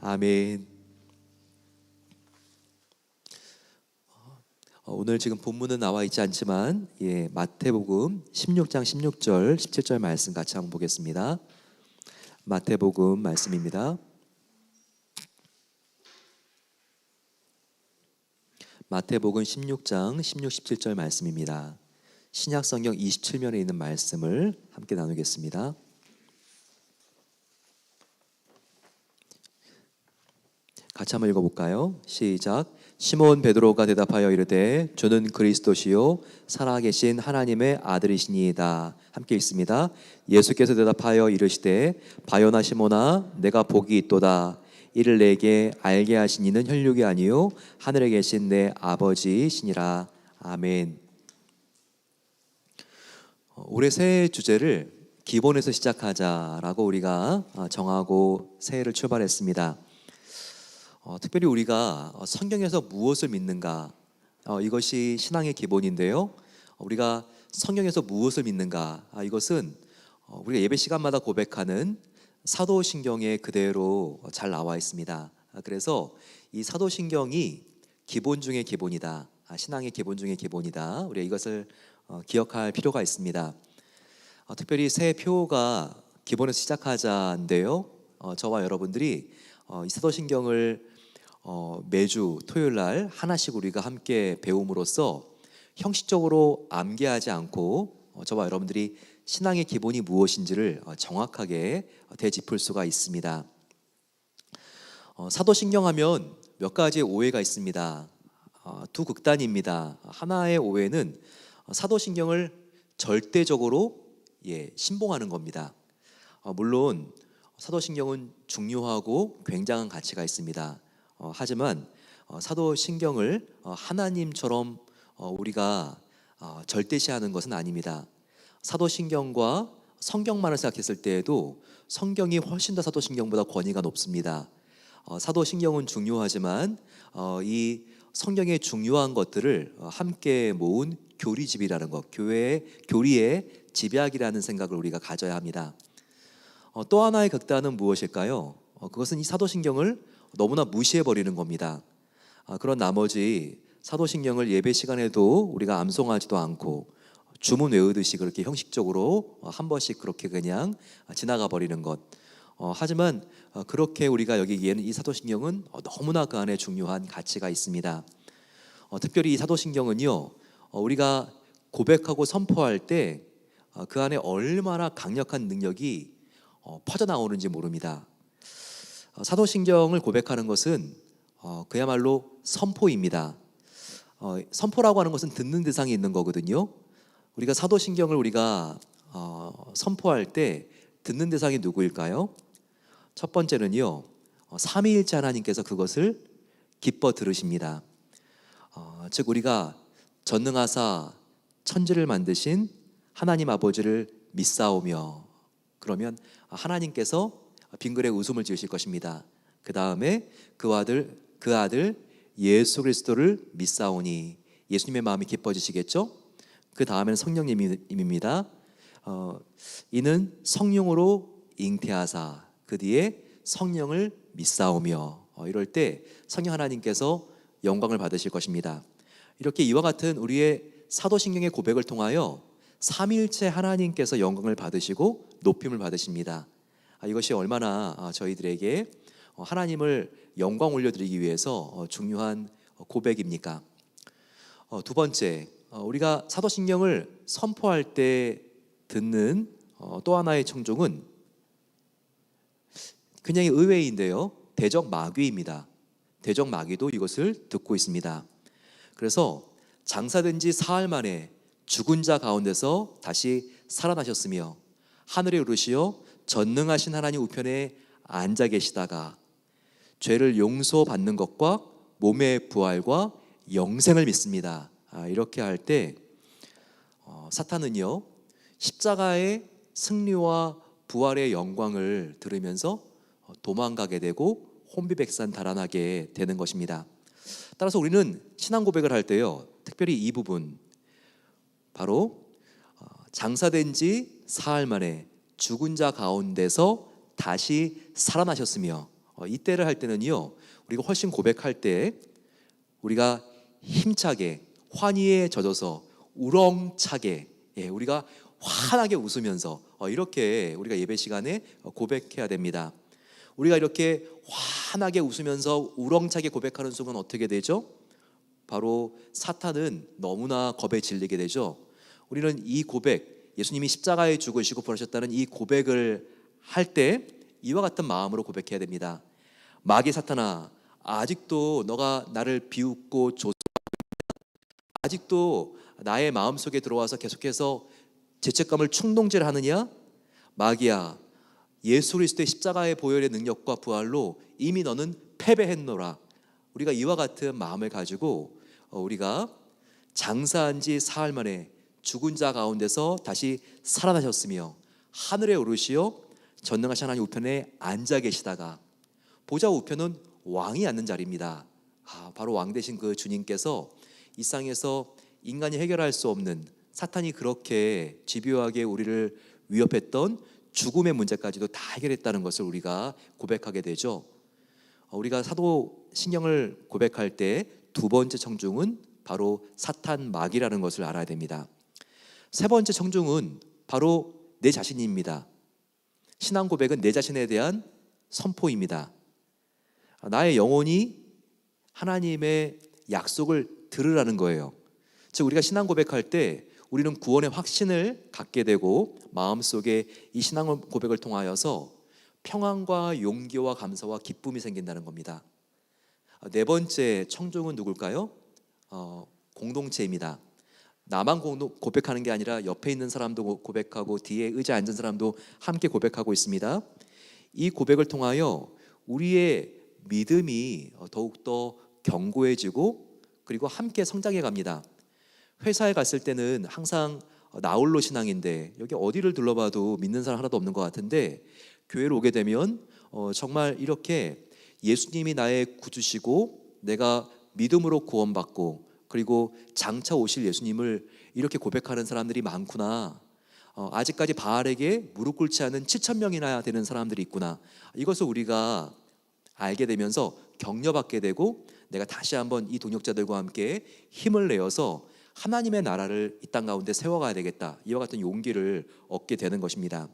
아멘. 오늘 지금 본문은 나와 있지 않지만 마태복음 16장 16절 17절 말씀 같이 한번 보겠습니다. 마태복음 말씀입니다. 마태복음 16장 16, 17절 말씀입니다. 신약성경 27면에 있는 말씀을 함께 나누겠습니다. 같이 한번 읽어볼까요? 시작. 시몬 베드로가 대답하여 이르되 주는 그리스도시요 살아계신 하나님의 아들이시니이다. 함께 읽습니다. 예수께서 대답하여 이르시되 바요나 시몬아 내가 복이 있도다. 이를 내게 알게 하신 이는 혈육이 아니요 하늘에 계신 내 아버지시니라. 아멘. 올해 새해 주제를 기본에서 시작하자라고 우리가 정하고 새해를 출발했습니다. 특별히 우리가 성경에서 무엇을 믿는가, 이것이 신앙의 기본인데요. 우리가 성경에서 무엇을 믿는가, 이것은 우리가 예배 시간마다 고백하는 사도신경에 그대로 잘 나와 있습니다. 그래서 이 사도신경이 기본 중의 기본이다, 신앙의 기본 중의 기본이다. 우리가 이것을 기억할 필요가 있습니다. 특별히 새 표가 기본에서 시작하자인데요. 저와 여러분들이 이 사도신경을 매주 토요일 날 하나씩 우리가 함께 배움으로써 형식적으로 암기하지 않고 저와 여러분들이 신앙의 기본이 무엇인지를 정확하게 되짚을 수가 있습니다. 사도신경 하면 몇 가지의 오해가 있습니다. 두 극단입니다. 하나의 오해는 사도신경을 절대적으로 신봉하는 겁니다. 물론 사도신경은 중요하고 굉장한 가치가 있습니다. 하지만 사도신경을 하나님처럼 우리가 절대시하는 것은 아닙니다. 사도신경과 성경만을 생각했을 때에도 성경이 훨씬 더 사도신경보다 권위가 높습니다. 사도신경은 중요하지만 이 성경의 중요한 것들을 함께 모은 교리집이라는 것, 교리의 집약이라는 생각을 우리가 가져야 합니다. 또 하나의 극단은 무엇일까요? 그것은 이 사도신경을 너무나 무시해버리는 겁니다. 그런 나머지 사도신경을 예배 시간에도 우리가 암송하지도 않고 주문 외우듯이 그렇게 형식적으로 한 번씩 그렇게 그냥 지나가 버리는 것. 하지만 그렇게 우리가 여기기에는 이 사도신경은 너무나 그 안에 중요한 가치가 있습니다. 특별히 이 사도신경은요, 우리가 고백하고 선포할 때 그 안에 얼마나 강력한 능력이 퍼져나오는지 모릅니다. 사도신경을 고백하는 것은 그야말로 선포입니다. 선포라고 하는 것은 듣는 대상이 있는 거거든요. 우리가 사도신경을 우리가 선포할 때 듣는 대상이 누구일까요? 첫 번째는요, 삼위일체 하나님께서 그것을 기뻐 들으십니다. 즉 우리가 전능하사 천지를 만드신 하나님 아버지를 믿사오며, 그러면 하나님께서 빙글에 웃음을 지으실 것입니다. 그 다음에 그 아들 예수 그리스도를 믿사오니, 예수님의 마음이 기뻐지시겠죠? 그 다음에는 성령님입니다. 이는 성령으로 잉태하사 그 뒤에 성령을 믿사오며, 이럴 때 성령 하나님께서 영광을 받으실 것입니다. 이렇게 이와 같은 우리의 사도신경의 고백을 통하여 삼위일체 하나님께서 영광을 받으시고 높임을 받으십니다. 이것이 얼마나 저희들에게 하나님을 영광 올려드리기 위해서 중요한 고백입니까? 두 번째, 우리가 사도신경을 선포할 때 듣는 또 하나의 청종은 굉장히 의외인데요, 대적마귀입니다. 대적마귀도 이것을 듣고 있습니다. 그래서 장사된 지 사흘 만에 죽은 자 가운데서 다시 살아나셨으며 하늘에 오르시어 전능하신 하나님 우편에 앉아 계시다가 죄를 용서받는 것과 몸의 부활과 영생을 믿습니다. 이렇게 할 때 사탄은요, 십자가의 승리와 부활의 영광을 들으면서 도망가게 되고 혼비백산 달아나게 되는 것입니다. 따라서 우리는 신앙 고백을 할 때요, 특별히 이 부분, 바로 장사된 지 사흘 만에 죽은 자 가운데서 다시 살아나셨으며, 이때를 할 때는요, 우리가 훨씬 고백할 때 우리가 힘차게 환희에 젖어서 우렁차게, 우리가 환하게 웃으면서 이렇게 우리가 예배 시간에 고백해야 됩니다. 우리가 이렇게 환하게 웃으면서 우렁차게 고백하는 순간 어떻게 되죠? 바로 사탄은 너무나 겁에 질리게 되죠. 우리는 이 고백, 예수님이 십자가에 죽으시고 부활하셨다는 이 고백을 할 때 이와 같은 마음으로 고백해야 됩니다. 마귀 사탄아, 아직도 너가 나를 비웃고 아직도 나의 마음속에 들어와서 계속해서 죄책감을 충동질하느냐? 마귀야, 예수 그리스도의 십자가의 보혈의 능력과 부활로 이미 너는 패배했노라. 우리가 이와 같은 마음을 가지고 우리가 장사한 지 사흘 만에 죽은 자 가운데서 다시 살아나셨으며 하늘에 오르시어 전능하신 하나님 우편에 앉아 계시다가 보좌 우편은 왕이 앉는 자리입니다. 바로 왕 되신 그 주님께서 이 땅에서 인간이 해결할 수 없는, 사탄이 그렇게 집요하게 우리를 위협했던 죽음의 문제까지도 다 해결했다는 것을 우리가 고백하게 되죠. 우리가 사도신경을 고백할 때 두 번째 청중은 바로 사탄 마귀라는 것을 알아야 됩니다. 세 번째 청중은 바로 내 자신입니다. 신앙 고백은 내 자신에 대한 선포입니다. 나의 영혼이 하나님의 약속을 들으라는 거예요. 즉 우리가 신앙 고백할 때 우리는 구원의 확신을 갖게 되고 마음속에 이 신앙 고백을 통하여서 평안과 용기와 감사와 기쁨이 생긴다는 겁니다. 네 번째 청중은 누굴까요? 공동체입니다. 나만 고백하는 게 아니라 옆에 있는 사람도 고백하고 뒤에 의자에 앉은 사람도 함께 고백하고 있습니다. 이 고백을 통하여 우리의 믿음이 더욱더 견고해지고 그리고 함께 성장해 갑니다. 회사에 갔을 때는 항상 나 홀로 신앙인데 여기 어디를 둘러봐도 믿는 사람 하나도 없는 것 같은데, 교회로 오게 되면 정말 이렇게 예수님이 나의 구주시고 내가 믿음으로 구원받고 그리고 장차 오실 예수님을 이렇게 고백하는 사람들이 많구나. 아직까지 바알에게 무릎 꿇지 않은 7,000명이나 되는 사람들이 있구나. 이것을 우리가 알게 되면서 격려받게 되고 내가 다시 한번 이 동역자들과 함께 힘을 내어서 하나님의 나라를 이 땅 가운데 세워가야 되겠다. 이와 같은 용기를 얻게 되는 것입니다.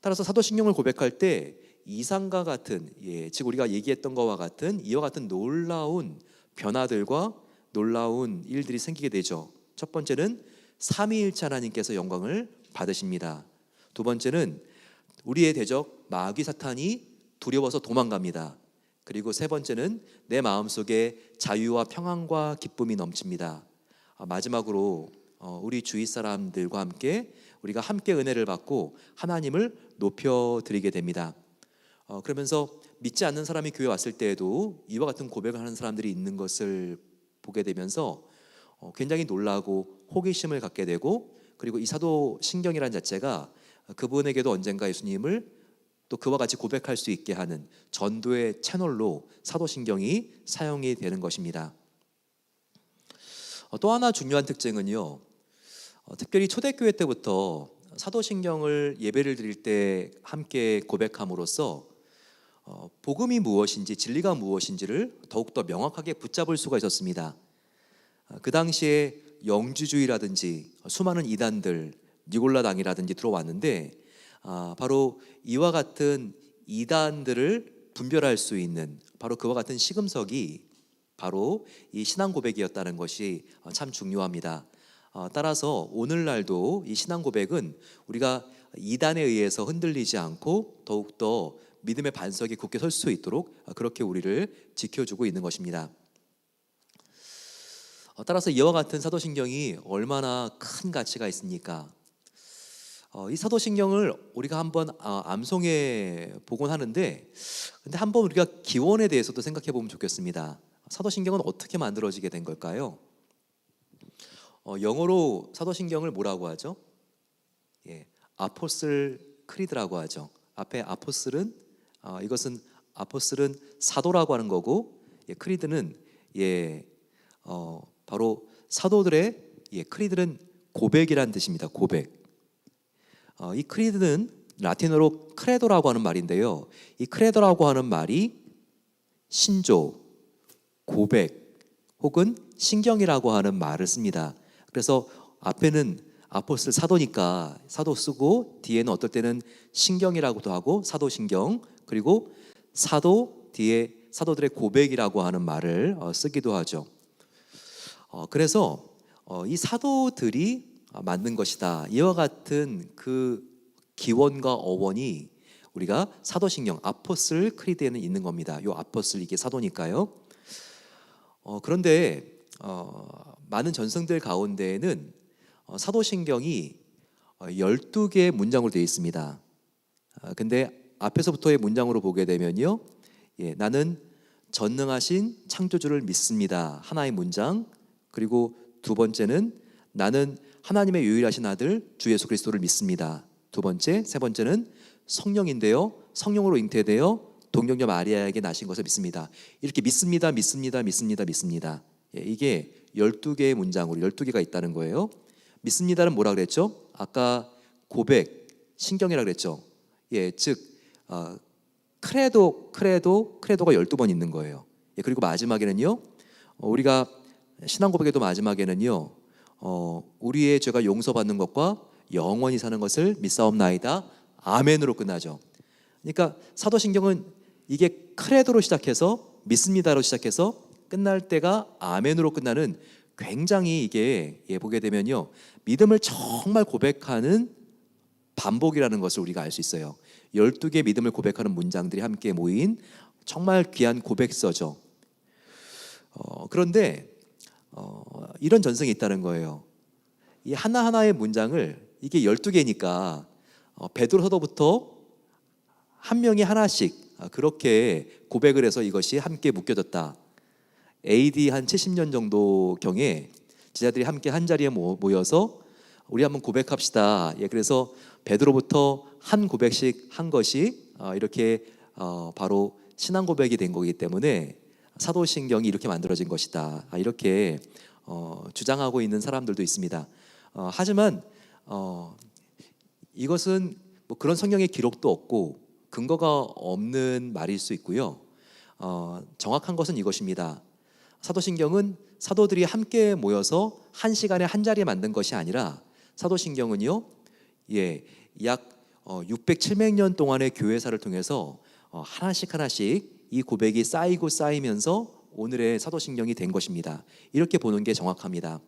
따라서 사도신경을 고백할 때 이상과 같은, 즉 우리가 얘기했던 것과 같은 이와 같은 놀라운 변화들과 놀라운 일들이 생기게 되죠. 첫 번째는 삼위일체 하나님께서 영광을 받으십니다. 두 번째는 우리의 대적 마귀 사탄이 두려워서 도망갑니다. 그리고 세 번째는 내 마음속에 자유와 평안과 기쁨이 넘칩니다. 마지막으로 우리 주위 사람들과 함께 우리가 함께 은혜를 받고 하나님을 높여드리게 됩니다. 그러면서 믿지 않는 사람이 교회 왔을 때에도 이와 같은 고백을 하는 사람들이 있는 것을 보게 되면서 굉장히 놀라고 호기심을 갖게 되고, 그리고 이 사도신경이라는 자체가 그분에게도 언젠가 예수님을 또 그와 같이 고백할 수 있게 하는 전도의 채널로 사도신경이 사용이 되는 것입니다. 또 하나 중요한 특징은요, 특별히 초대교회 때부터 사도신경을 예배를 드릴 때 함께 고백함으로써 복음이 무엇인지, 진리가 무엇인지를 더욱더 명확하게 붙잡을 수가 있었습니다. 그 당시에 영주주의라든지 수많은 이단들, 니골라당이라든지 들어왔는데 바로 이와 같은 이단들을 분별할 수 있는 바로 그와 같은 시금석이 바로 이 신앙 고백이었다는 것이 참 중요합니다. 따라서 오늘날도 이 신앙 고백은 우리가 이단에 의해서 흔들리지 않고 더욱더 믿음의 반석이 굳게 설 수 있도록 그렇게 우리를 지켜주고 있는 것입니다. 따라서 이와 같은 사도신경이 얼마나 큰 가치가 있습니까? 이 사도신경을 우리가 한번 암송해 보곤 하는데, 근데 한번 우리가 기원에 대해서도 생각해 보면 좋겠습니다. 사도신경은 어떻게 만들어지게 된 걸까요? 영어로 사도신경을 뭐라고 하죠? 아포슬 크리드라고 하죠. 앞에 아포슬은 이것은 아포슬은 사도라고 하는 거고, 크리드는 바로 사도들의 크리드는 고백이라는 뜻입니다. 고백. 이 크리드는 라틴어로 크레도라고 하는 말인데요. 이 크레도라고 하는 말이 신조, 고백 혹은 신경이라고 하는 말을 씁니다. 그래서 앞에는 아포스톨 사도니까 사도 쓰고 뒤에는 어떨 때는 신경이라고도 하고 사도신경, 그리고 사도 뒤에 사도들의 고백이라고 하는 말을 쓰기도 하죠. 그래서 이 사도들이 만든 것이다. 이와 같은 그 기원과 어원이 우리가 사도신경 아포스톨 크리드에는 있는 겁니다. 요 아포스톨 이게 사도니까요. 그런데 많은 전승들 가운데에는 사도신경이 12개의 문장으로 되어 있습니다. 근데 앞에서부터의 문장으로 보게 되면요, 나는 전능하신 창조주를 믿습니다. 하나의 문장. 그리고 두 번째는 나는 하나님의 유일하신 아들 주 예수 그리스도를 믿습니다. 두 번째, 세 번째는 성령인데요, 성령으로 잉태되어 동정녀 마리아에게 나신 것을 믿습니다. 이렇게 믿습니다, 믿습니다, 믿습니다, 믿습니다. 이게 12개의 문장으로 12개가 있다는 거예요. 믿습니다는 뭐라 그랬죠? 아까 고백, 신경이라 그랬죠. 즉 크레도가 12번 있는 거예요. 그리고 마지막에는요, 우리가 신앙 고백에도 마지막에는요, 우리의 죄가 용서받는 것과 영원히 사는 것을 믿사옵나이다. 아멘으로 끝나죠. 그러니까 사도신경은 이게 크레도로 시작해서 믿습니다로 시작해서 끝날 때가 아멘으로 끝나는 굉장히 이게 보게 되면요, 믿음을 정말 고백하는 반복이라는 것을 우리가 알 수 있어요. 12개의 믿음을 고백하는 문장들이 함께 모인 정말 귀한 고백서죠. 그런데 이런 전승이 있다는 거예요. 이 하나하나의 문장을, 이게 12개니까 베드로 서도부터 한 명이 하나씩 그렇게 고백을 해서 이것이 함께 묶여졌다. AD 한 70년 정도 경에 제자들이 함께 한 자리에 모여서 우리 한번 고백합시다. 그래서 베드로부터 한 고백씩 한 것이 이렇게 바로 신앙 고백이 된 거기 때문에 사도신경이 이렇게 만들어진 것이다. 이렇게 주장하고 있는 사람들도 있습니다. 하지만 이것은 뭐 그런 성경의 기록도 없고 근거가 없는 말일 수 있고요. 정확한 것은 이것입니다. 사도신경은 사도들이 함께 모여서 한 시간에 한 자리에 만든 것이 아니라 사도신경은요, 약 600, 700년 동안의 교회사를 통해서 하나씩 이 고백이 쌓이고 쌓이면서 오늘의 사도신경이 된 것입니다. 이렇게 보는 게 정확합니다.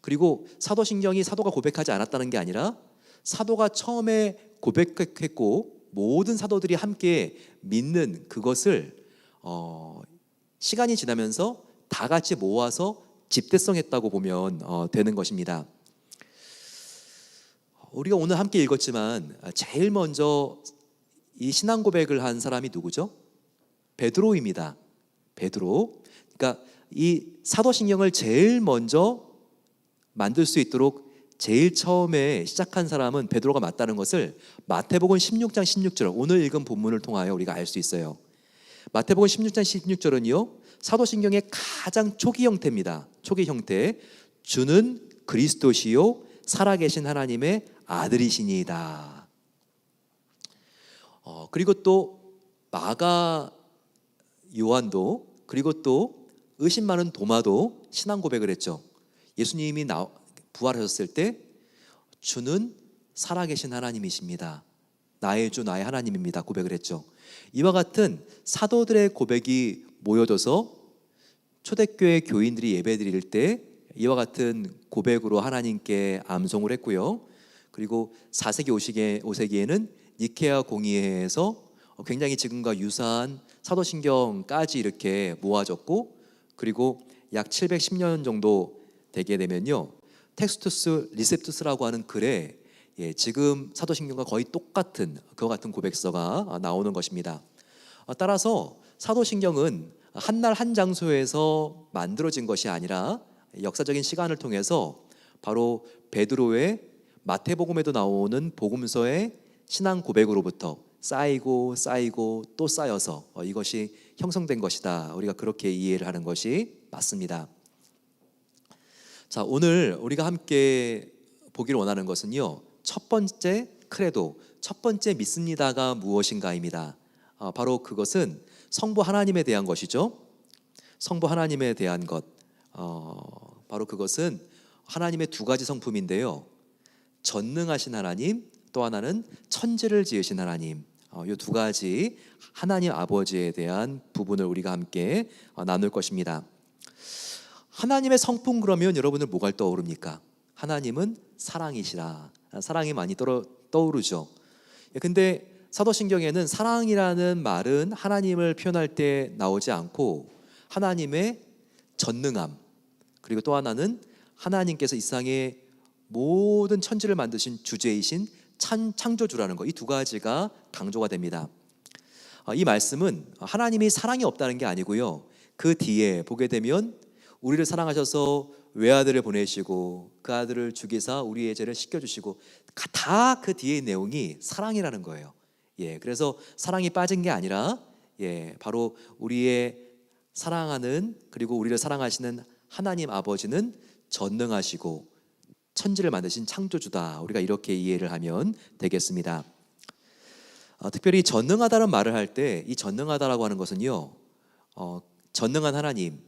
그리고 사도신경이 사도가 고백하지 않았다는 게 아니라 사도가 처음에 고백했고 모든 사도들이 함께 믿는 그것을 시간이 지나면서 다 같이 모아서 집대성했다고 보면 되는 것입니다. 우리가 오늘 함께 읽었지만 제일 먼저 이 신앙 고백을 한 사람이 누구죠? 베드로입니다. 베드로. 그러니까 이 사도신경을 제일 먼저 만들 수 있도록 제일 처음에 시작한 사람은 베드로가 맞다는 것을 마태복음 16장 16절, 오늘 읽은 본문을 통하여 우리가 알 수 있어요. 마태복음 16장 16절은요, 사도신경의 가장 초기 형태입니다. 초기 형태. 주는 그리스도시요 살아계신 하나님의 아들이시니이다. 그리고 또 마가 요한도, 그리고 또 의심 많은 도마도 신앙 고백을 했죠. 예수님이 부활하셨을 때 주는 살아계신 하나님이십니다. 나의 주 나의 하나님입니다. 고백을 했죠. 이와 같은 사도들의 고백이 모여져서 초대교회 교인들이 예배드릴 때 이와 같은 고백으로 하나님께 암송을 했고요. 그리고 4세기 5세기에는 니케아 공의회에서 굉장히 지금과 유사한 사도신경까지 이렇게 모아졌고, 그리고 약 710년 정도 되게 되면요, 텍스투스 리셉투스라고 하는 글에 지금 사도신경과 거의 똑같은 그와 같은 고백서가 나오는 것입니다. 따라서 사도신경은 한날 한 장소에서 만들어진 것이 아니라 역사적인 시간을 통해서 바로 베드로의 마태복음에도 나오는 복음서의 신앙 고백으로부터 쌓이고 또 쌓여서 이것이 형성된 것이다. 우리가 그렇게 이해를 하는 것이 맞습니다. 자, 오늘 우리가 함께 보기를 원하는 것은요, 첫 번째 첫 번째 믿습니다가 무엇인가입니다. 바로 그것은 성부 하나님에 대한 것이죠. 성부 하나님에 대한 것. 바로 그것은 하나님의 두 가지 성품인데요. 전능하신 하나님, 또 하나는 천지를 지으신 하나님. 이 두 가지 하나님 아버지에 대한 부분을 우리가 함께 나눌 것입니다. 하나님의 성품 그러면 여러분들 뭐가 떠오릅니까? 하나님은 사랑이시라. 사랑이 많이 떠오르죠. 근데 사도신경에는 사랑이라는 말은 하나님을 표현할 때 나오지 않고 하나님의 전능함, 그리고 또 하나는 하나님께서 이 세상의 모든 천지를 만드신 주제이신 창조주라는 것, 이 두 가지가 강조가 됩니다. 이 말씀은 하나님이 사랑이 없다는 게 아니고요, 그 뒤에 보게 되면 우리를 사랑하셔서 외아들을 보내시고 그 아들을 죽이사 우리의 죄를 씻겨주시고 다 그 뒤의 내용이 사랑이라는 거예요. 그래서 사랑이 빠진 게 아니라 바로 우리의 사랑하는, 그리고 우리를 사랑하시는 하나님 아버지는 전능하시고 천지를 만드신 창조주다. 우리가 이렇게 이해를 하면 되겠습니다. 특별히 전능하다는 말을 할 때 이 전능하다라고 하는 것은요, 전능한 하나님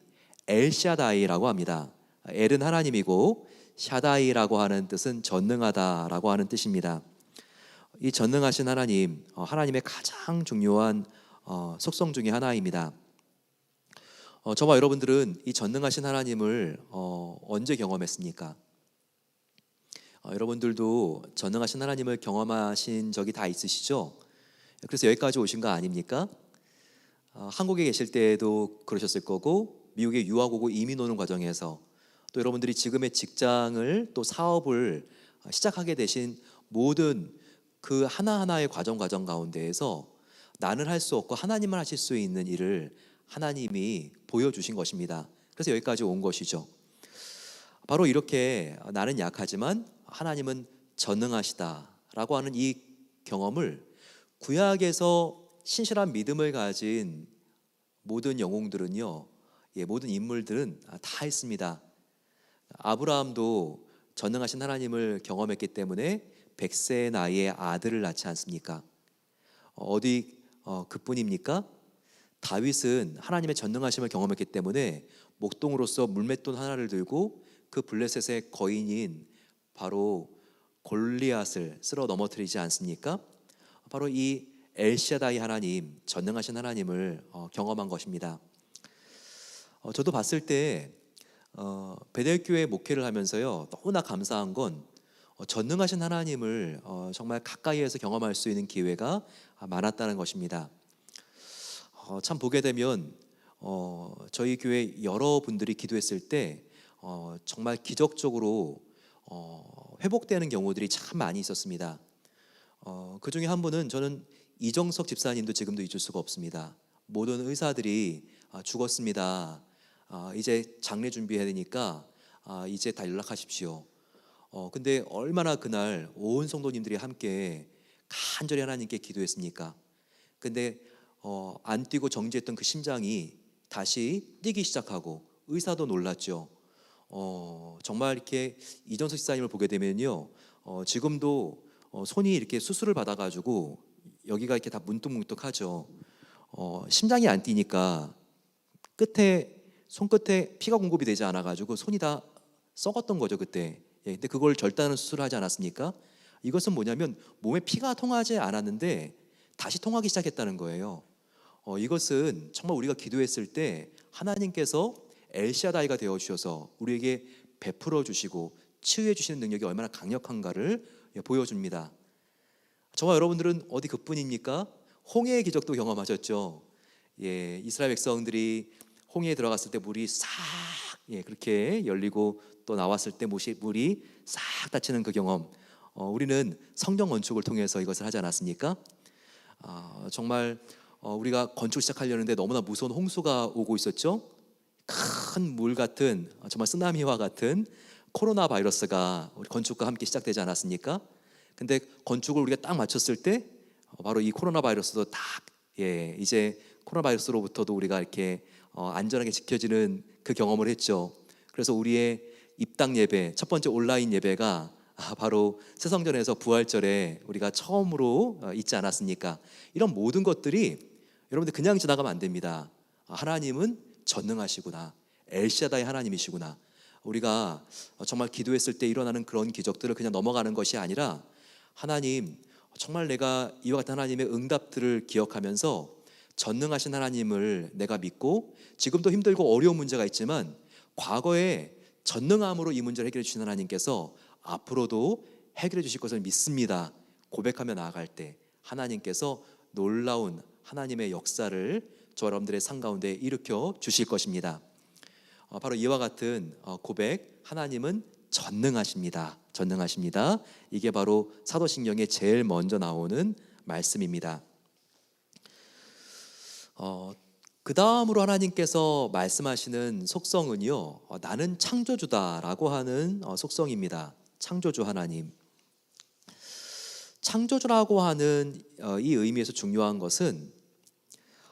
엘샤다이라고 합니다. 엘은 하나님이고 샤다이라고 하는 뜻은 전능하다라고 하는 뜻입니다. 이 전능하신 하나님, 하나님의 가장 중요한 속성 중에 하나입니다. 저와 여러분들은 이 전능하신 하나님을 언제 경험했습니까? 여러분들도 전능하신 하나님을 경험하신 적이 다 있으시죠? 그래서 여기까지 오신 거 아닙니까? 한국에 계실 때도 그러셨을 거고, 미국에 유학 오고 이민 오는 과정에서, 또 여러분들이 지금의 직장을 또 사업을 시작하게 되신 모든 그 하나하나의 과정 가운데에서 나는 할 수 없고 하나님만 하실 수 있는 일을 하나님이 보여주신 것입니다. 그래서 여기까지 온 것이죠. 바로 이렇게 나는 약하지만 하나님은 전능하시다라고 하는 이 경험을 구약에서 신실한 믿음을 가진 모든 영웅들은요, 모든 인물들은 다 했습니다. 아브라함도 전능하신 하나님을 경험했기 때문에 100세의 나이에 아들을 낳지 않습니까? 그뿐입니까? 다윗은 하나님의 전능하심을 경험했기 때문에 목동으로서 물맷돈 하나를 들고 그 블레셋의 거인인 바로 골리앗을 쓸어 넘어뜨리지 않습니까? 바로 이 엘샤다이 하나님, 전능하신 하나님을 경험한 것입니다. 저도 봤을 때 베델교회 목회를 하면서요, 너무나 감사한 건 전능하신 하나님을 정말 가까이에서 경험할 수 있는 기회가 많았다는 것입니다. 참 보게 되면 저희 교회 여러분들이 기도했을 때 정말 기적적으로 회복되는 경우들이 참 많이 있었습니다. 그 중에 한 분은 저는 이정석 집사님도 지금도 잊을 수가 없습니다. 모든 의사들이 죽었습니다. 이제 장례 준비해야 되니까 이제 다 연락하십시오. 근데 얼마나 그날 온 성도님들이 함께 간절히 하나님께 기도했습니까? 근데 안 뛰고 정지했던 그 심장이 다시 뛰기 시작하고 의사도 놀랐죠. 정말 이렇게 이정석 집사님을 보게 되면요, 지금도 손이 이렇게 수술을 받아가지고 여기가 이렇게 다 문득문득하죠. 심장이 안 뛰니까 손끝에 피가 공급이 되지 않아가지고 손이 다 썩었던 거죠 그때. 근데 그걸 절단하는 수술을 하지 않았습니까? 이것은 뭐냐면 몸에 피가 통하지 않았는데 다시 통하기 시작했다는 거예요. 이것은 정말 우리가 기도했을 때 하나님께서 엘샤다이가 되어 주셔서 우리에게 베풀어 주시고 치유해 주시는 능력이 얼마나 강력한가를 보여줍니다. 저와 여러분들은 어디 그뿐입니까? 홍해의 기적도 경험하셨죠. 이스라엘 백성들이 홍해에 들어갔을 때 물이 싹 그렇게 열리고 또 나왔을 때 물이 싹 닫히는 그 경험, 우리는 성경 건축을 통해서 이것을 하지 않았습니까? 정말 우리가 건축 시작하려는데 너무나 무서운 홍수가 오고 있었죠. 큰 물 같은, 정말 쓰나미와 같은 코로나 바이러스가 우리 건축과 함께 시작되지 않았습니까? 근데 건축을 우리가 딱 마쳤을 때 바로 이 코로나 바이러스도 이제 코로나 바이러스로부터도 우리가 이렇게 안전하게 지켜지는 그 경험을 했죠. 그래서 우리의 입당 예배, 첫 번째 온라인 예배가 바로 새성전에서 부활절에 우리가 처음으로 있지 않았습니까? 이런 모든 것들이 여러분들 그냥 지나가면 안 됩니다. 하나님은 전능하시구나, 엘샤다의 하나님이시구나. 우리가 정말 기도했을 때 일어나는 그런 기적들을 그냥 넘어가는 것이 아니라, 하나님, 정말 내가 이와 같은 하나님의 응답들을 기억하면서 전능하신 하나님을 내가 믿고, 지금도 힘들고 어려운 문제가 있지만 과거에 전능함으로 이 문제를 해결해 주신 하나님께서 앞으로도 해결해 주실 것을 믿습니다 고백하며 나아갈 때 하나님께서 놀라운 하나님의 역사를 저 여러분들의 삶 가운데 일으켜 주실 것입니다. 바로 이와 같은 고백, 하나님은 전능하십니다. 전능하십니다. 이게 바로 사도신경에 제일 먼저 나오는 말씀입니다. 그 다음으로 하나님께서 말씀하시는 속성은요, 나는 창조주다라고 하는 속성입니다. 창조주 하나님. 창조주라고 하는 이 의미에서 중요한 것은,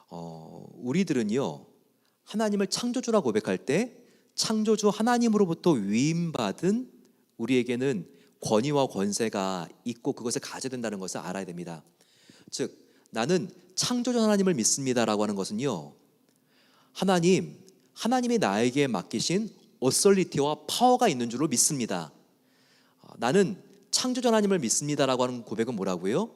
우리들은요, 하나님을 창조주라 고백할 때 창조주 하나님으로부터 위임받은 우리에게는 권위와 권세가 있고 그것을 가져야 된다는 것을 알아야 됩니다. 즉, 나는 창조주 하나님을 믿습니다라고 하는 것은요, 하나님이 나에게 맡기신 어설리티와 파워가 있는 줄로 믿습니다. 나는 창조주 하나님을 믿습니다라고 하는 고백은 뭐라고요?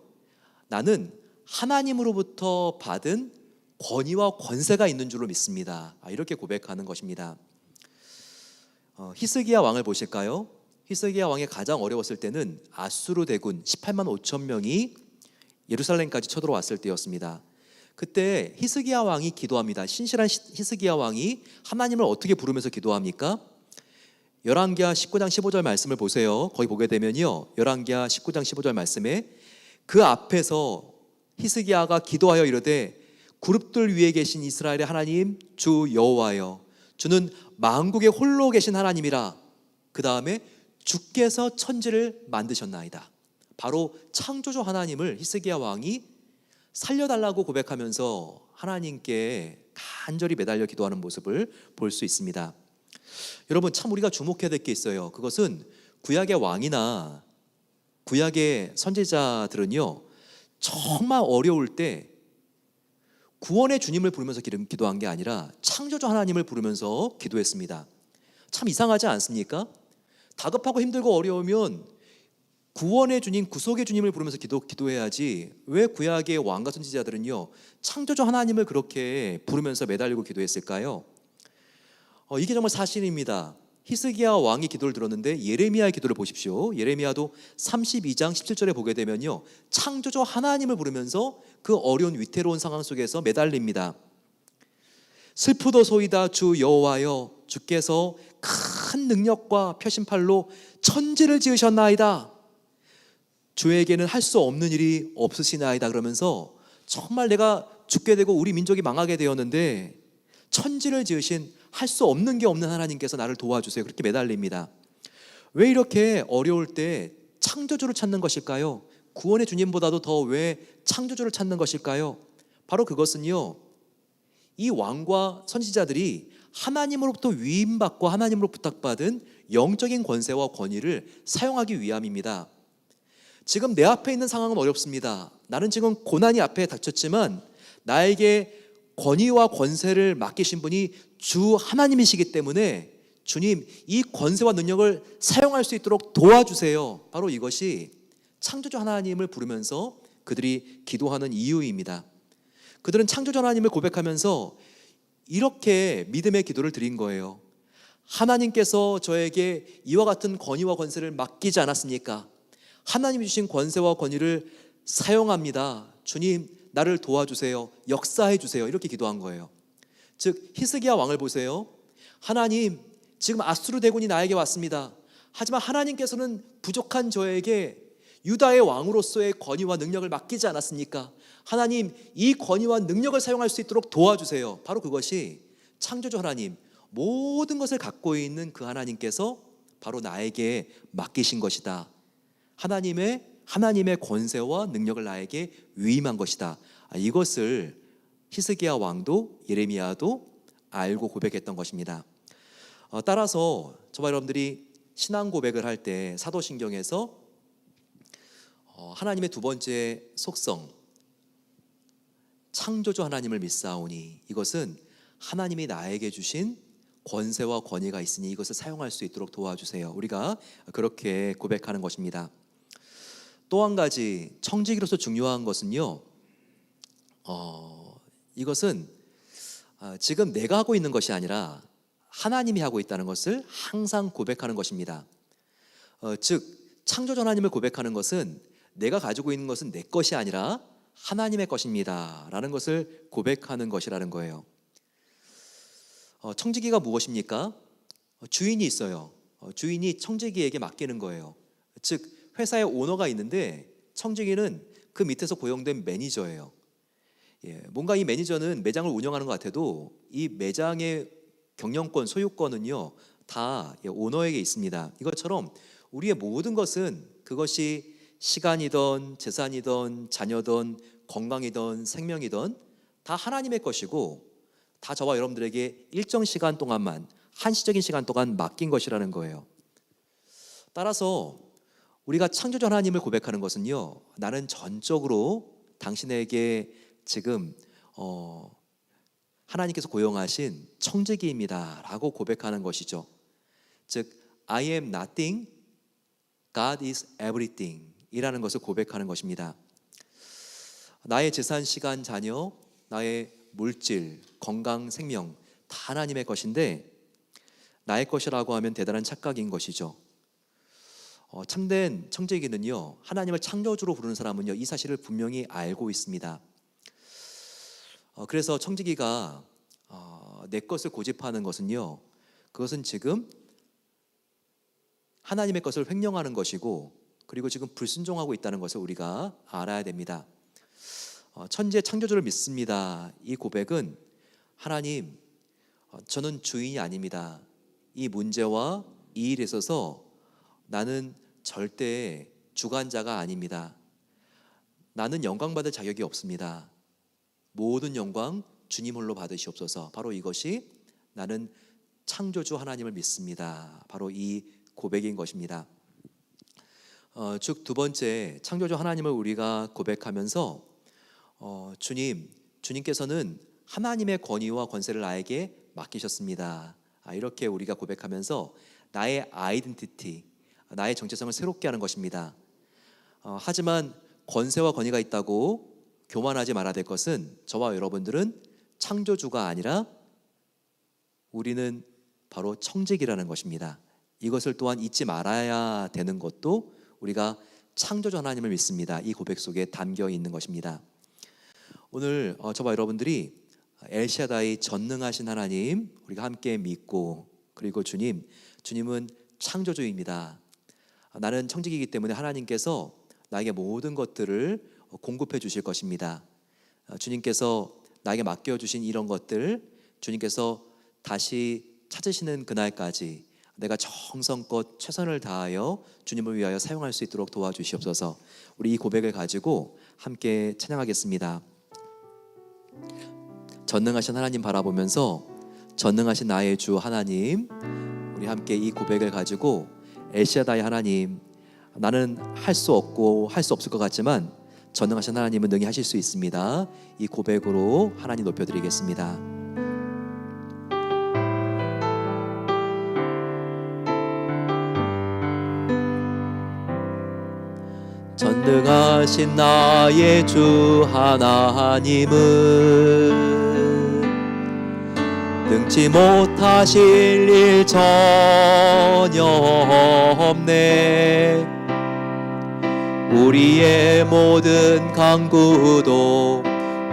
나는 하나님으로부터 받은 권위와 권세가 있는 줄로 믿습니다. 이렇게 고백하는 것입니다. 히스기야 왕을 보실까요? 히스기야 왕이 가장 어려웠을 때는 아수르 대군 18만 5천 명이 예루살렘까지 쳐들어왔을 때였습니다. 그때 히스기야 왕이 기도합니다. 신실한 히스기야 왕이 하나님을 어떻게 부르면서 기도합니까? 열왕기하 19장 15절 말씀을 보세요. 거기 보게 되면요, 열왕기하 19장 15절 말씀에 그 앞에서 히스기야가 기도하여 이르되, 그룹들 위에 계신 이스라엘의 하나님 주 여호와여, 주는 만국에 홀로 계신 하나님이라. 그 다음에 주께서 천지를 만드셨나이다. 바로 창조주 하나님을 히스기야 왕이 살려달라고 고백하면서 하나님께 간절히 매달려 기도하는 모습을 볼 수 있습니다. 여러분, 참 우리가 주목해야 될 게 있어요. 그것은 구약의 왕이나 구약의 선지자들은요, 정말 어려울 때 구원의 주님을 부르면서 기도한 게 아니라 창조주 하나님을 부르면서 기도했습니다. 참 이상하지 않습니까? 다급하고 힘들고 어려우면 구원의 주님, 구속의 주님을 부르면서 기도해야지, 왜 구약의 왕과 선지자들은요, 창조주 하나님을 그렇게 부르면서 매달리고 기도했을까요? 이게 정말 사실입니다. 히스기야 왕이 기도를 들었는데 예레미야의 기도를 보십시오. 예레미야도 32장 17절에 보게 되면요, 창조주 하나님을 부르면서 그 어려운 위태로운 상황 속에서 매달립니다. 슬프도소이다 주 여호와여, 주께서 큰 능력과 표심팔로 천지를 지으셨나이다. 주에게는 할 수 없는 일이 없으시나이다. 그러면서 정말 내가 죽게 되고 우리 민족이 망하게 되었는데 천지를 지으신 할 수 없는 게 없는 하나님께서 나를 도와주세요. 그렇게 매달립니다. 왜 이렇게 어려울 때 창조주를 찾는 것일까요? 구원의 주님보다도 더 왜 창조주를 찾는 것일까요? 바로 그것은요, 이 왕과 선지자들이 하나님으로부터 위임받고 하나님으로 부탁받은 영적인 권세와 권위를 사용하기 위함입니다. 지금 내 앞에 있는 상황은 어렵습니다. 나는 지금 고난이 앞에 닥쳤지만 나에게 권위와 권세를 맡기신 분이 주 하나님이시기 때문에, 주님, 이 권세와 능력을 사용할 수 있도록 도와주세요. 바로 이것이 창조주 하나님을 부르면서 그들이 기도하는 이유입니다. 그들은 창조주 하나님을 고백하면서 이렇게 믿음의 기도를 드린 거예요. 하나님께서 저에게 이와 같은 권위와 권세를 맡기지 않았습니까? 하나님이 주신 권세와 권위를 사용합니다. 주님, 나를 도와주세요. 역사해 주세요. 이렇게 기도한 거예요. 즉, 히스기야 왕을 보세요. 하나님, 지금 아수르 대군이 나에게 왔습니다. 하지만 하나님께서는 부족한 저에게 유다의 왕으로서의 권위와 능력을 맡기지 않았습니까? 하나님, 이 권위와 능력을 사용할 수 있도록 도와주세요. 바로 그것이 창조주 하나님, 모든 것을 갖고 있는 그 하나님께서 바로 나에게 맡기신 것이다. 하나님의 권세와 능력을 나에게 위임한 것이다. 이것을 히스기야 왕도 예레미야도 알고 고백했던 것입니다. 따라서 저와 여러분들이 신앙 고백을 할 때 사도신경에서 하나님의 두 번째 속성, 창조주 하나님을 믿사오니, 이것은 하나님이 나에게 주신 권세와 권위가 있으니 이것을 사용할 수 있도록 도와주세요. 우리가 그렇게 고백하는 것입니다. 또 한 가지 청지기로서 중요한 것은요, 이것은 지금 내가 하고 있는 것이 아니라 하나님이 하고 있다는 것을 항상 고백하는 것입니다. 즉 창조주 하나님을 고백하는 것은 내가 가지고 있는 것은 내 것이 아니라 하나님의 것입니다 라는 것을 고백하는 것이라는 거예요. 청지기가 무엇입니까? 주인이 있어요. 주인이 청지기에게 맡기는 거예요. 즉 회사에 오너가 있는데 청지기는 그 밑에서 고용된 매니저예요. 뭔가 이 매니저는 매장을 운영하는 것 같아도 이 매장의 경영권, 소유권은요 다 오너에게 있습니다. 이것처럼 우리의 모든 것은, 그것이 시간이든 재산이든 자녀든 건강이든 생명이든 다 하나님의 것이고, 다 저와 여러분들에게 일정 시간 동안만, 한시적인 시간 동안 맡긴 것이라는 거예요. 따라서 우리가 창조주 하나님을 고백하는 것은요, 나는 전적으로 당신에게 지금 하나님께서 고용하신 청지기입니다 라고 고백하는 것이죠. 즉 I am nothing, God is everything 이라는 것을 고백하는 것입니다. 나의 재산, 시간, 자녀, 나의 물질, 건강, 생명 다 하나님의 것인데 나의 것이라고 하면 대단한 착각인 것이죠. 참된 청지기는요, 하나님을 창조주로 부르는 사람은요 이 사실을 분명히 알고 있습니다. 그래서 청지기가 내 것을 고집하는 것은요, 그것은 지금 하나님의 것을 횡령하는 것이고, 그리고 지금 불순종하고 있다는 것을 우리가 알아야 됩니다. 천지의 창조주를 믿습니다. 이 고백은 하나님, 저는 주인이 아닙니다. 이 문제와 이 일에 있어서 나는 절대 주관자가 아닙니다. 나는 영광받을 자격이 없습니다. 모든 영광 주님 홀로 받으시옵소서. 바로 이것이 나는 창조주 하나님을 믿습니다. 바로 이 고백인 것입니다. 즉 두 번째, 창조주 하나님을 우리가 고백하면서 주님께서는 하나님의 권위와 권세를 나에게 맡기셨습니다. 이렇게 우리가 고백하면서 나의 아이덴티티, 나의 정체성을 새롭게 하는 것입니다. 하지만 권세와 권위가 있다고 교만하지 말아야 될 것은, 저와 여러분들은 창조주가 아니라 우리는 바로 청지기라는 것입니다. 이것을 또한 잊지 말아야 되는 것도 우리가 창조주 하나님을 믿습니다. 이 고백 속에 담겨 있는 것입니다. 오늘 저와 여러분들이 엘샤다이 전능하신 하나님 우리가 함께 믿고, 그리고 주님은 창조주입니다. 나는 청지기이기 때문에 하나님께서 나에게 모든 것들을 공급해 주실 것입니다. 주님께서 나에게 맡겨주신 이런 것들, 주님께서 다시 찾으시는 그날까지 내가 정성껏 최선을 다하여 주님을 위하여 사용할 수 있도록 도와주시옵소서. 우리 이 고백을 가지고 함께 찬양하겠습니다. 전능하신 하나님 바라보면서, 전능하신 나의 주 하나님, 우리 함께 이 고백을 가지고 엘샤다이 하나님, 나는 할 수 없고 할 수 없을 것 같지만 전능하신 하나님은 능히 하실 수 있습니다. 이 고백으로 하나님 높여드리겠습니다. 전능하신 나의 주 하나님은 능치 못하실 일 전혀 없네. 우리의 모든 간구도,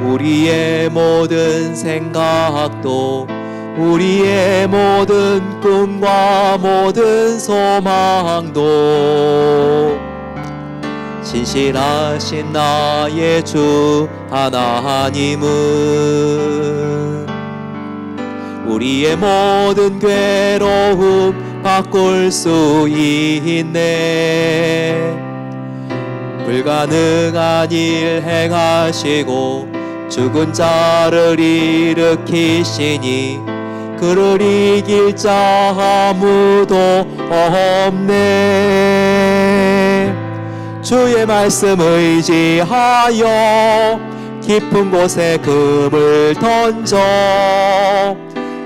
우리의 모든 생각도, 우리의 모든 꿈과 모든 소망도 신실하신 나의 주 하나님은 우리의 모든 괴로움 바꿀 수 있네. 불가능한 일 행하시고 죽은 자를 일으키시니 그를 이길 자 아무도 없네. 주의 말씀 의지하여 깊은 곳에 금을 던져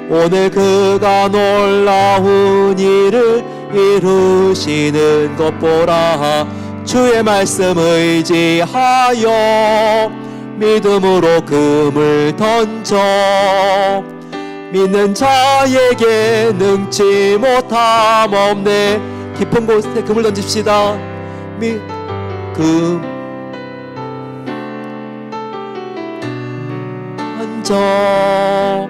오늘 그가 놀라운 일을 이루시는 것 보라. 주의 말씀 의지하여 믿음으로 금을 던져 믿는 자에게 능치 못함 없네. 깊은 곳에 금을 던집시다. 금 던져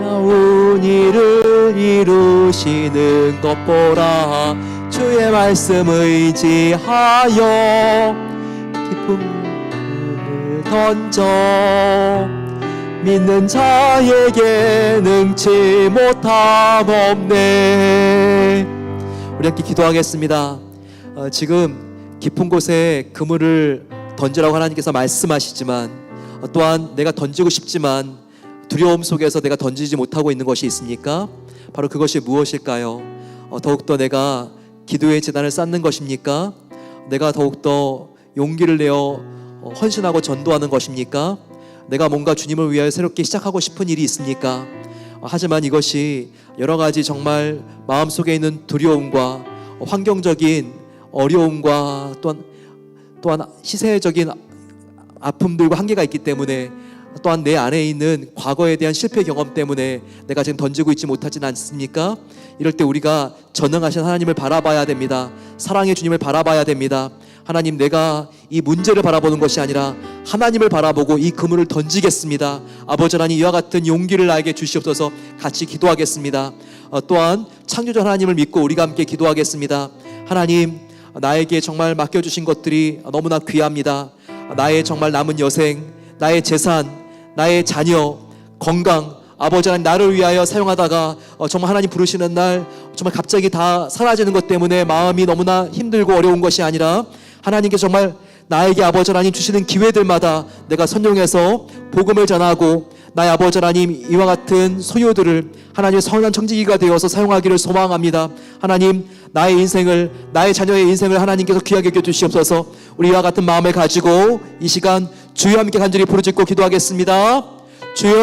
나온 일을 이루시는 것 보라. 주의 말씀 의지하여 깊은 금을 던져 믿는 자에게 능치 못함 없네. 우리 함께 기도하겠습니다. 지금 깊은 곳에 그물을 던지라고 하나님께서 말씀하시지만 또한 내가 던지고 싶지만 두려움 속에서 내가 던지지 못하고 있는 것이 있습니까? 바로 그것이 무엇일까요? 더욱더 내가 기도의 재단을 쌓는 것입니까? 내가 더욱더 용기를 내어 헌신하고 전도하는 것입니까? 내가 뭔가 주님을 위하여 새롭게 시작하고 싶은 일이 있습니까? 하지만 이것이 여러 가지 정말 마음속에 있는 두려움과 환경적인 어려움과 또한 시세적인 아픔들과 한계가 있기 때문에 또한 내 안에 있는 과거에 대한 실패 경험 때문에 내가 지금 던지고 있지 못하진 않습니까? 이럴 때 우리가 전능하신 하나님을 바라봐야 됩니다. 사랑의 주님을 바라봐야 됩니다. 하나님, 내가 이 문제를 바라보는 것이 아니라 하나님을 바라보고 이 그물을 던지겠습니다. 아버지 하나님, 이와 같은 용기를 나에게 주시옵소서. 같이 기도하겠습니다. 또한 창조주 하나님을 믿고 우리가 함께 기도하겠습니다. 하나님, 나에게 정말 맡겨주신 것들이 너무나 귀합니다. 나의 정말 남은 여생, 나의 재산, 나의 자녀, 건강, 아버지 하나님, 나를 위하여 사용하다가 정말 하나님 부르시는 날 정말 갑자기 다 사라지는 것 때문에 마음이 너무나 힘들고 어려운 것이 아니라 하나님께 정말 나에게 아버지 하나님 주시는 기회들마다 내가 선용해서 복음을 전하고 나의 아버지 하나님 이와 같은 소유들을 하나님의 선한 청지기가 되어서 사용하기를 소망합니다. 하나님, 나의 인생을, 나의 자녀의 인생을 하나님께서 귀하게 여겨주시옵소서. 우리 이와 같은 마음을 가지고 이 시간 주여 함께 간절히 부르짖고 기도하겠습니다. 주여,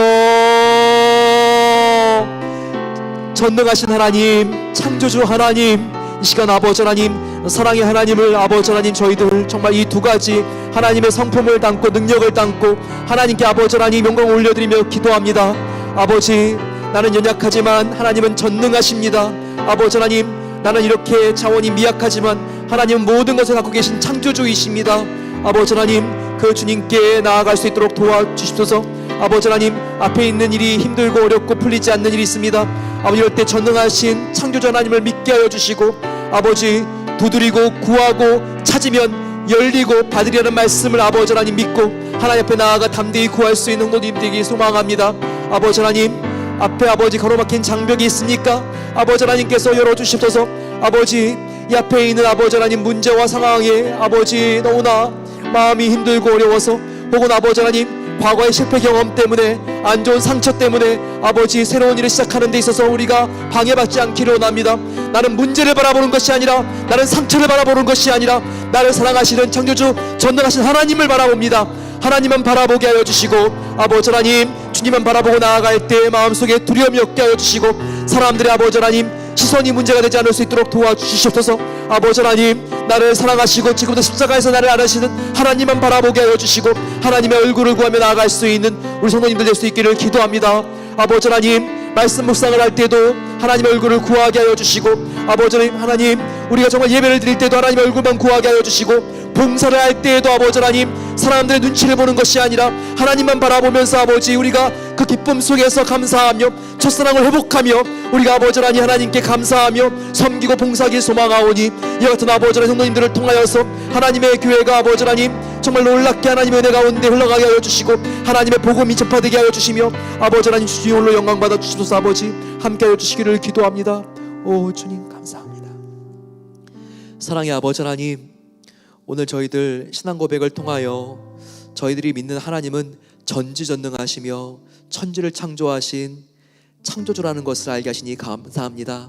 전능하신 하나님, 창조주 하나님, 이 시간 아버지 하나님, 사랑의 하나님을 아버지 하나님, 저희들 정말 이 두 가지 하나님의 성품을 담고 능력을 담고 하나님께 아버지 하나님 영광을 올려드리며 기도합니다. 아버지, 나는 연약하지만 하나님은 전능하십니다. 아버지 하나님, 나는 이렇게 자원이 미약하지만 하나님은 모든 것을 갖고 계신 창조주이십니다. 아버지 하나님, 그 주님께 나아갈 수 있도록 도와주십소서. 아버지 하나님, 앞에 있는 일이 힘들고 어렵고 풀리지 않는 일이 있습니다. 아버지, 이럴 때 전능하신 창조주 하나님을 믿게 하여 주시고 아버지, 두드리고 구하고 찾으면 열리고 받으려는 말씀을 아버지 하나님 믿고 하나님 앞에 나아가 담대히 구할 수 있는 것님 되기 소망합니다. 아버지 하나님, 앞에 아버지 가로막힌 장벽이 있습니까? 아버지 하나님께서 열어주십소서. 아버지, 이 앞에 있는 아버지 하나님 문제와 상황에 아버지 너무나 마음이 힘들고 어려워서 혹은 아버지 하나님 과거의 실패 경험 때문에 안 좋은 상처 때문에 아버지 새로운 일을 시작하는 데 있어서 우리가 방해받지 않기를 원합니다. 나는 문제를 바라보는 것이 아니라 나는 상처를 바라보는 것이 아니라 나를 사랑하시는 창조주 전능하신 하나님을 바라봅니다. 하나님만 바라보게 하여 주시고 아버지 하나님, 주님만 바라보고 나아갈 때 마음속에 두려움이 없게 하여 주시고 사람들의 아버지 하나님 시선이 문제가 되지 않을 수 있도록 도와주시옵소서. 아버지 하나님, 나를 사랑하시고 지금도 십자가에서 나를 안으시는 하나님만 바라보게 하여 주시고 하나님의 얼굴을 구하며 나아갈 수 있는 우리 성도님들 될 수 있기를 기도합니다. 아버지 하나님, 말씀 묵상을 할 때도 하나님의 얼굴을 구하게 하여 주시고 아버지 하나님, 우리가 정말 예배를 드릴 때도 하나님의 얼굴만 구하게 하여 주시고 봉사를 할 때에도 아버지 하나님 사람들의 눈치를 보는 것이 아니라 하나님만 바라보면서 아버지 우리가 그 기쁨 속에서 감사하며 첫사랑을 회복하며 우리가 아버지 하나님께 감사하며 섬기고 봉사하길 소망하오니 이 같은 아버지 하나님 성도님들을 통하여서 하나님의 교회가 아버지 하나님 정말 놀랍게 하나님의 은혜 가운데 흘러가게 하여 주시고 하나님의 복음이 전파되게 하여 주시며 아버지 하나님 주님 홀로 영광 받아 주시소서. 아버지 함께 하여 주시기를 기도합니다. 오 주님 감사합니다. 사랑의 아버지 하나님, 오늘 저희들 신앙 고백을 통하여 저희들이 믿는 하나님은 전지전능하시며 천지를 창조하신 창조주라는 것을 알게 하시니 감사합니다.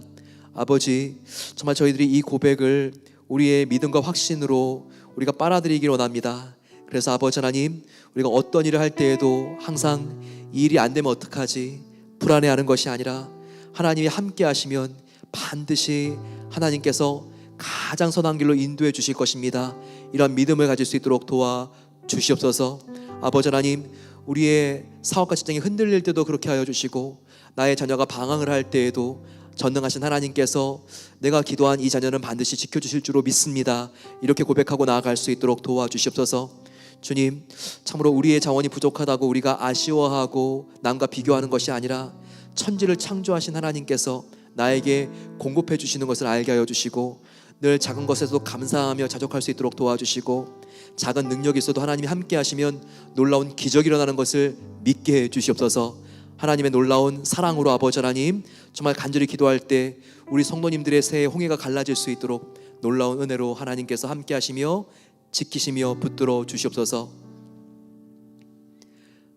아버지, 정말 저희들이 이 고백을 우리의 믿음과 확신으로 우리가 빨아들이길 원합니다. 그래서 아버지 하나님, 우리가 어떤 일을 할 때에도 항상 이 일이 안 되면 어떡하지 불안해하는 것이 아니라 하나님이 함께 하시면 반드시 하나님께서 가장 선한 길로 인도해 주실 것입니다. 이런 믿음을 가질 수 있도록 도와 주시옵소서. 아버지 하나님, 우리의 사업과 직장이 흔들릴 때도 그렇게 하여 주시고, 나의 자녀가 방황을 할 때에도 전능하신 하나님께서 내가 기도한 이 자녀는 반드시 지켜주실 줄로 믿습니다. 이렇게 고백하고 나아갈 수 있도록 도와주시옵소서. 주님, 참으로 우리의 자원이 부족하다고 우리가 아쉬워하고 남과 비교하는 것이 아니라 천지를 창조하신 하나님께서 나에게 공급해 주시는 것을 알게 하여 주시고, 늘 작은 것에서도 감사하며 자족할 수 있도록 도와주시고, 작은 능력이 있어도 하나님이 함께 하시면 놀라운 기적이 일어나는 것을 믿게 해 주시옵소서. 하나님의 놀라운 사랑으로 아버지 하나님, 정말 간절히 기도할 때 우리 성도님들의 새해 홍해가 갈라질 수 있도록 놀라운 은혜로 하나님께서 함께 하시며 지키시며 붙들어 주시옵소서.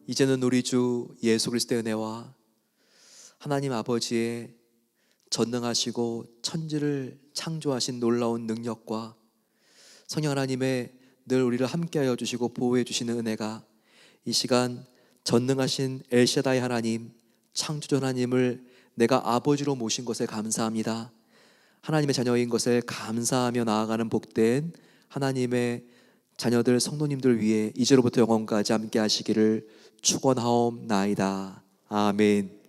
이제는 우리 주 예수 그리스도의 은혜와 하나님 아버지의 전능하시고 천지를 창조하신 놀라운 능력과 성령 하나님의 늘 우리를 함께하여 주시고 보호해 주시는 은혜가 이 시간 전능하신 엘샤다이 하나님, 창조주 하나님을 내가 아버지로 모신 것에 감사합니다. 하나님의 자녀인 것을 감사하며 나아가는 복된 하나님의 자녀들 성도님들 위해 이제로부터 영원까지 함께 하시기를 축원하옵나이다. 아멘.